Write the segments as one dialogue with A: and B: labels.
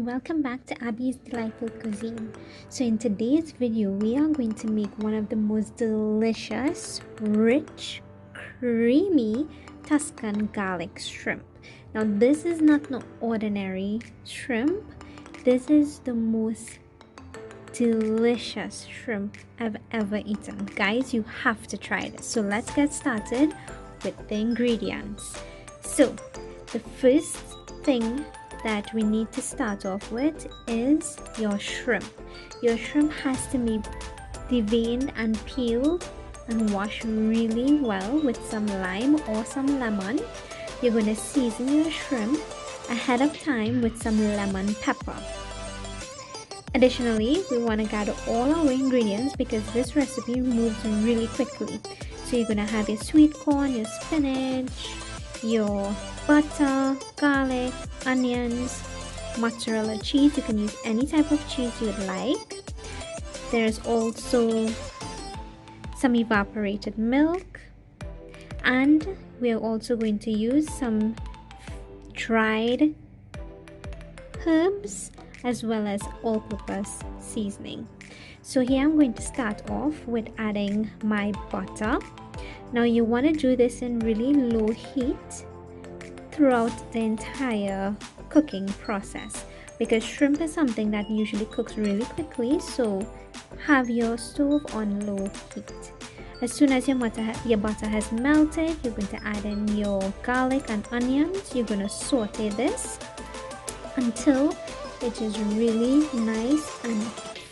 A: Welcome back to Abby's Delightful Cuisine. So in today's video we are going to make one of the most delicious, rich, creamy Tuscan garlic shrimp. Now this is not no ordinary shrimp. This is the most delicious shrimp I've ever eaten. Guys, you have to try this. So let's get started with the ingredients. So the first thing that we need to start off with is your shrimp. Your shrimp has to be deveined and peeled and washed really well with some lime or some lemon. You're going to season your shrimp ahead of time with some lemon pepper. Additionally, we want to gather all our ingredients because this recipe moves really quickly. So you're going to have your sweet corn, your spinach, your butter, garlic, onions, mozzarella cheese. You can use any type of cheese you would like. There's also some evaporated milk, and we're also going to use some dried herbs as well as all-purpose seasoning. So here I'm going to start off with adding my butter. Now you want to do this in really low heat throughout the entire cooking process because shrimp is something that usually cooks really quickly, so have your stove on low heat. As soon as your butter has melted, you're going to add in your garlic and onions. You're going to saute this until it is really nice and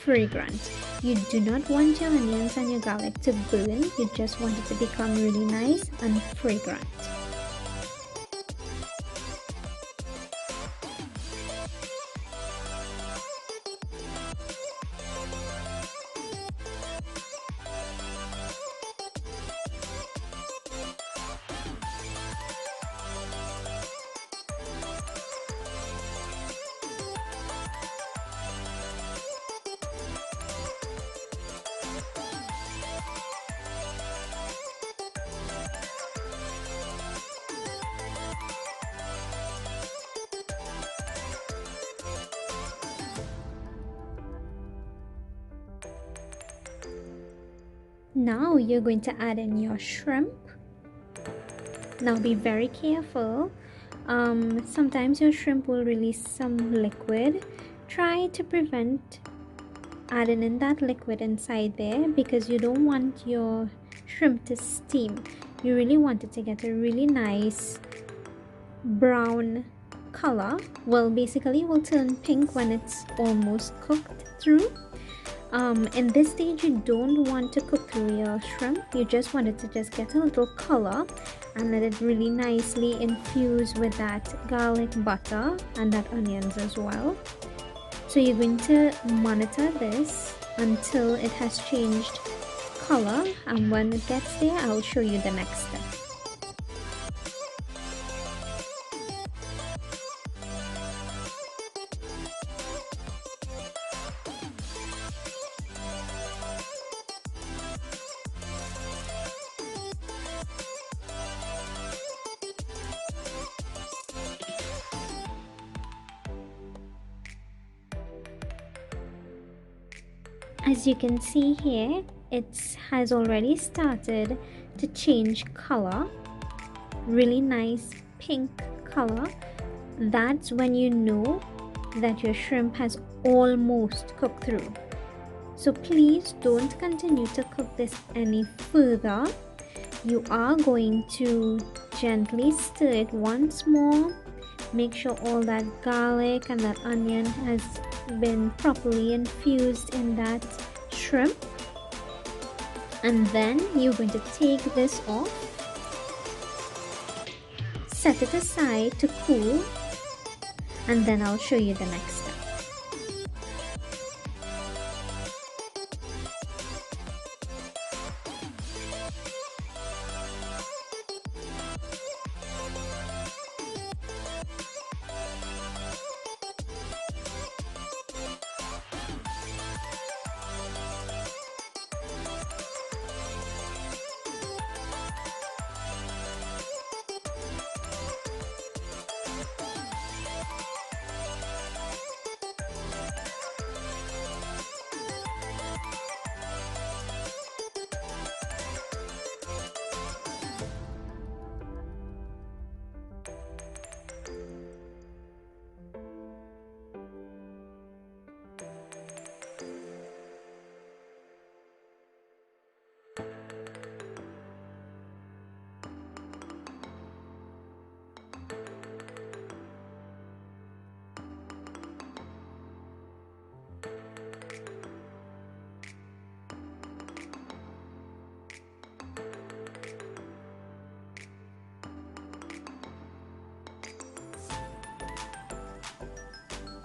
A: fragrant. You do not want your onions and your garlic to burn. You just want it to become really nice and fragrant. Now you're going to add in your shrimp. Now be very careful. Sometimes your shrimp will release some liquid. Try to prevent adding in that liquid inside there because you don't want your shrimp to steam. You really want it to get a really nice brown color. Well, basically it will turn pink when it's almost cooked through. In this stage you don't want to cook through your shrimp. You just want it to just get a little color and let it really nicely infuse with that garlic butter and that onions as well. So you're going to monitor this until it has changed color, and when it gets there I'll show you the next step. As you can see here, it has already started to change color, really nice pink color. That's when you know that your shrimp has almost cooked through. So please don't continue to cook this any further. You are going to gently stir it once more Make sure all that garlic and that onion has been properly infused in that shrimp. And then you're going to take this off, set it aside to cool, and then I'll show you the next step.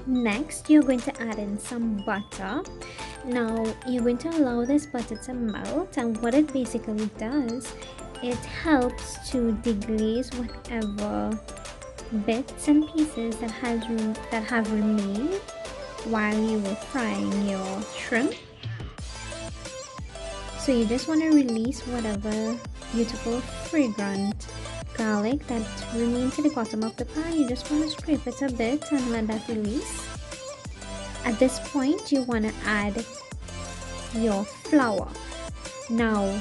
A: Next, you're going to add in some butter. Now, you're going to allow this butter to melt, and what it basically does, it helps to deglaze whatever bits and pieces that have remained while you were frying your shrimp. So you just want to release whatever beautiful fragrant garlic that remains at the bottom of the pan. You just want to scrape it a bit and let that release. At this point, you want to add your flour. Now,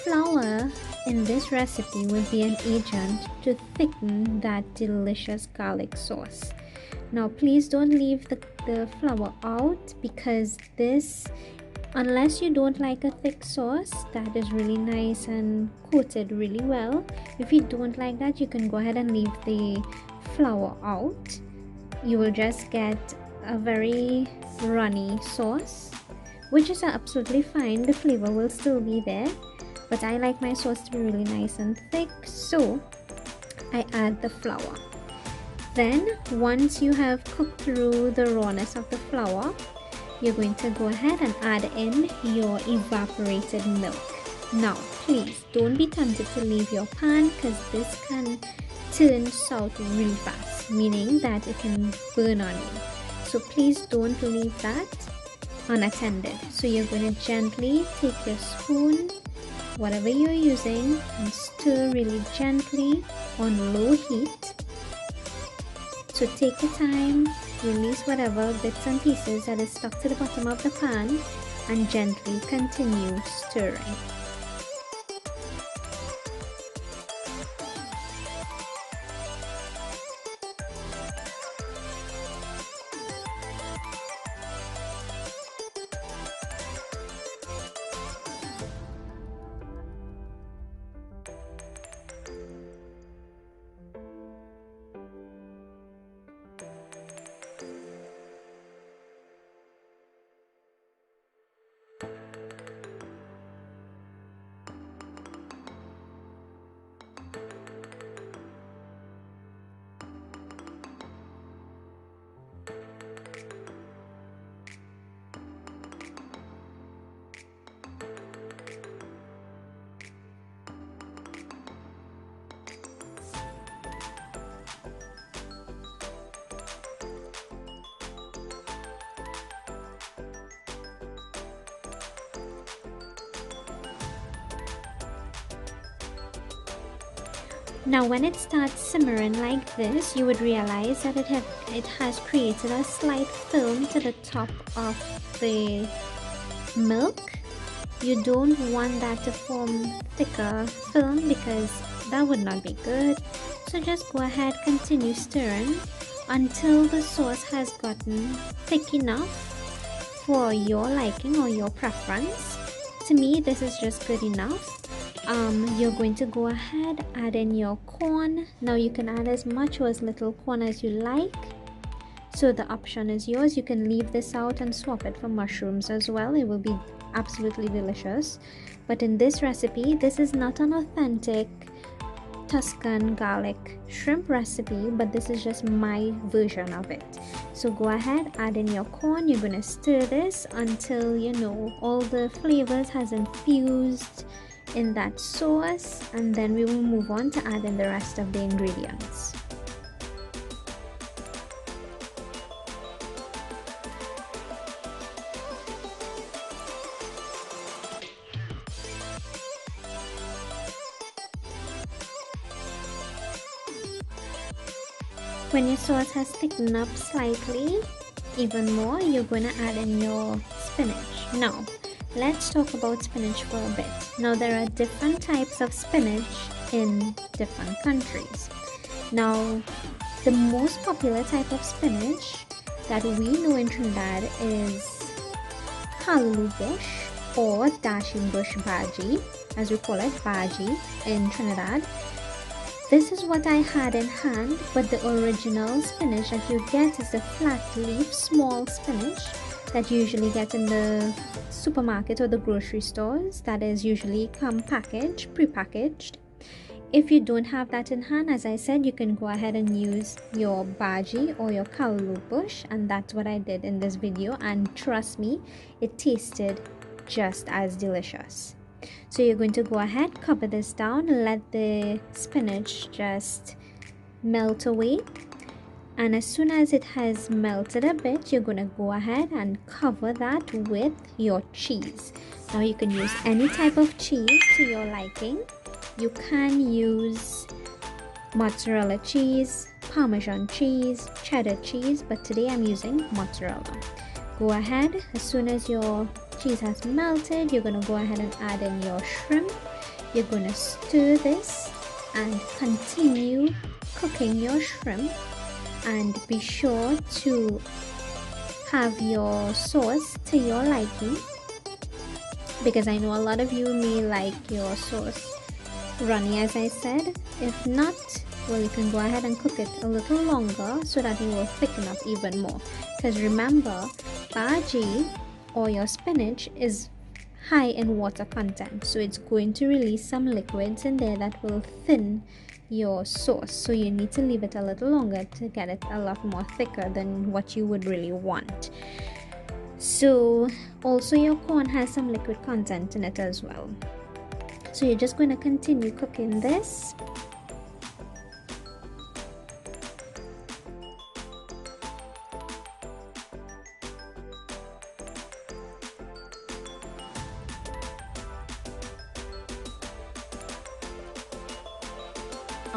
A: flour in this recipe will be an agent to thicken that delicious garlic sauce. Now, please don't leave the flour out, because this, unless you don't like a thick sauce that is really nice and coated really well, if you don't like that, you can go ahead and leave the flour out. You will just get a very runny sauce, which is absolutely fine. The flavor will still be there, but I like my sauce to be really nice and thick, so I add the flour. Then once you have cooked through the rawness of the flour, you're going to go ahead and add in your evaporated milk. Now, please don't be tempted to leave your pan, because this can turn sour really fast, meaning that it can burn on you. So please don't leave that unattended. So you're going to gently take your spoon, whatever you're using, and stir really gently on low heat. So take your time, release whatever bits and pieces that is stuck to the bottom of the pan, and gently continue stirring. Now when it starts simmering like this, you would realize that it has created a slight film to the top of the milk. You don't want that to form thicker film, because that would not be good. So just go ahead, continue stirring until the sauce has gotten thick enough for your liking or your preference. To me, this is just good enough. You're going to go ahead, add in your corn. Now you can add as much or as little corn as you like, so the option is yours. You can leave this out and swap it for mushrooms as well. It will be absolutely delicious. But in this recipe, this is not an authentic Tuscan garlic shrimp recipe, but this is just my version of it. So go ahead, add in your corn. You're going to stir this until you know all the flavors has infused in that sauce, and then we will move on to add in the rest of the ingredients. When your sauce has thickened up slightly, even more, you're going to add in your spinach. Now, let's talk about spinach for a bit. Now, there are different types of spinach in different countries. Now, the most popular type of spinach that we know in Trinidad is callaloo bush or dashing bush bhaji, as we call it, bhaji in Trinidad. This is what I had in hand, but the original spinach that you get is the flat leaf small spinach that you usually get in the supermarket or the grocery stores. That is usually come packaged, pre-packaged. If you don't have that in hand, as I said, you can go ahead and use your bhaji or your callaloo bush, and that's what I did in this video, and trust me, it tasted just as delicious. So you're going to go ahead, cover this down, let the spinach just melt away, and as soon as it has melted a bit, you're going to go ahead and cover that with your cheese. Now you can use any type of cheese to your liking. You can use mozzarella cheese, Parmesan cheese, cheddar cheese, but today I'm using mozzarella. Go ahead, as soon as your cheese has melted, you're going to go ahead and add in your shrimp. You're going to stir this and continue cooking your shrimp, and be sure to have your sauce to your liking, because I know a lot of you may like your sauce runny, as I said. If not, well, you can go ahead and cook it a little longer so that it will thicken up even more, because remember, bhaji or your spinach is high in water content, so it's going to release some liquids in there that will thin your sauce. So you need to leave it a little longer to get it a lot more thicker than what you would really want. So also your corn has some liquid content in it as well. So you're just going to continue cooking this.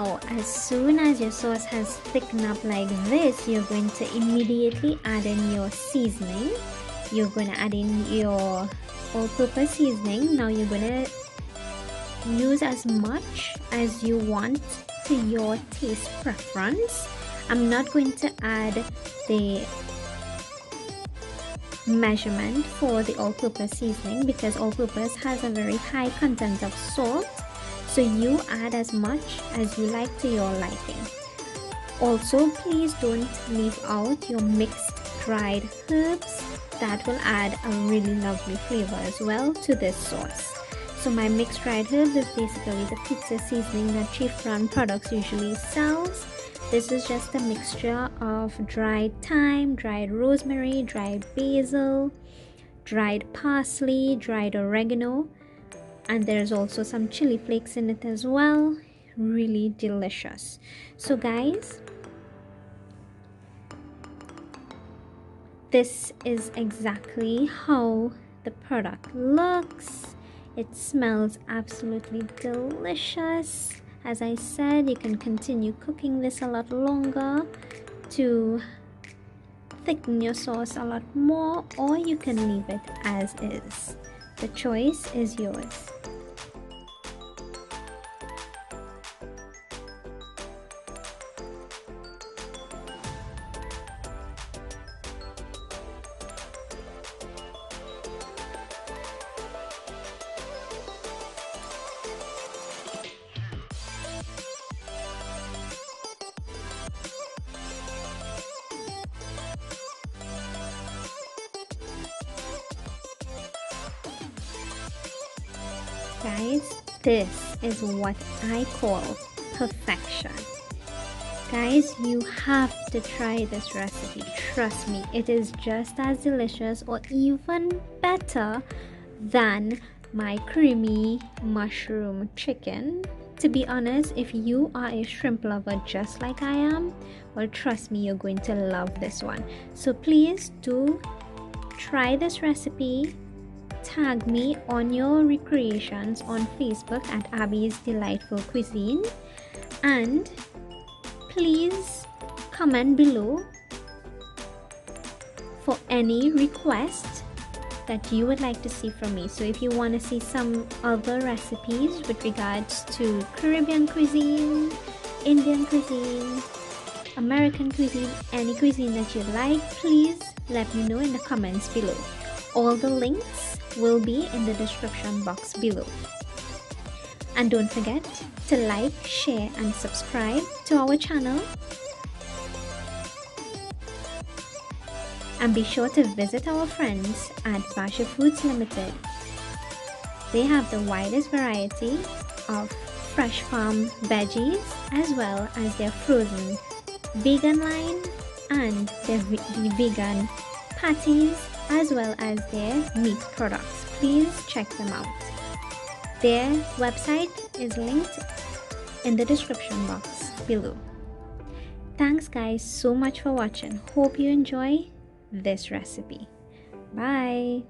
A: Oh, as soon as your sauce has thickened up like this, you're going to immediately add in your seasoning. You're going to add in your all-purpose seasoning. Now you're going to use as much as you want to your taste preference. I'm not going to add the measurement for the all-purpose seasoning because all-purpose has a very high content of salt. So you add as much as you like to your liking. Also, please don't leave out your mixed dried herbs. That will add a really lovely flavor as well to this sauce. So my mixed dried herbs is basically the pizza seasoning that Chief Brand Products usually sells. This is just a mixture of dried thyme, dried rosemary, dried basil, dried parsley, dried oregano, and there's also some chili flakes in it as well. Really delicious. So guys, this is exactly how the product looks. It smells absolutely delicious. As I said, you can continue cooking this a lot longer to thicken your sauce a lot more, or you can leave it as is. The choice is yours. Guys, this is what I call perfection. Guys, you have to try this recipe. Trust me, it is just as delicious or even better than my creamy mushroom chicken. To be honest, if you are a shrimp lover just like I am, well, trust me, you're going to love this one. So please do try this recipe. Tag me on your recreations on Facebook at Abby's Delightful Cuisine, and please comment below for any request that you would like to see from me. So if you want to see some other recipes with regards to Caribbean cuisine, Indian cuisine, American cuisine, any cuisine that you like, please let me know in the comments below. All the links will be in the description box below. And don't forget to like, share and subscribe to our channel. And be sure to visit our friends at Basha Foods Limited. They have the widest variety of fresh farm veggies as well as their frozen vegan line and their vegan patties as well as their meat products. Please check them out. Their website is linked in the description box below. Thanks guys so much for watching. Hope you enjoy this recipe. Bye.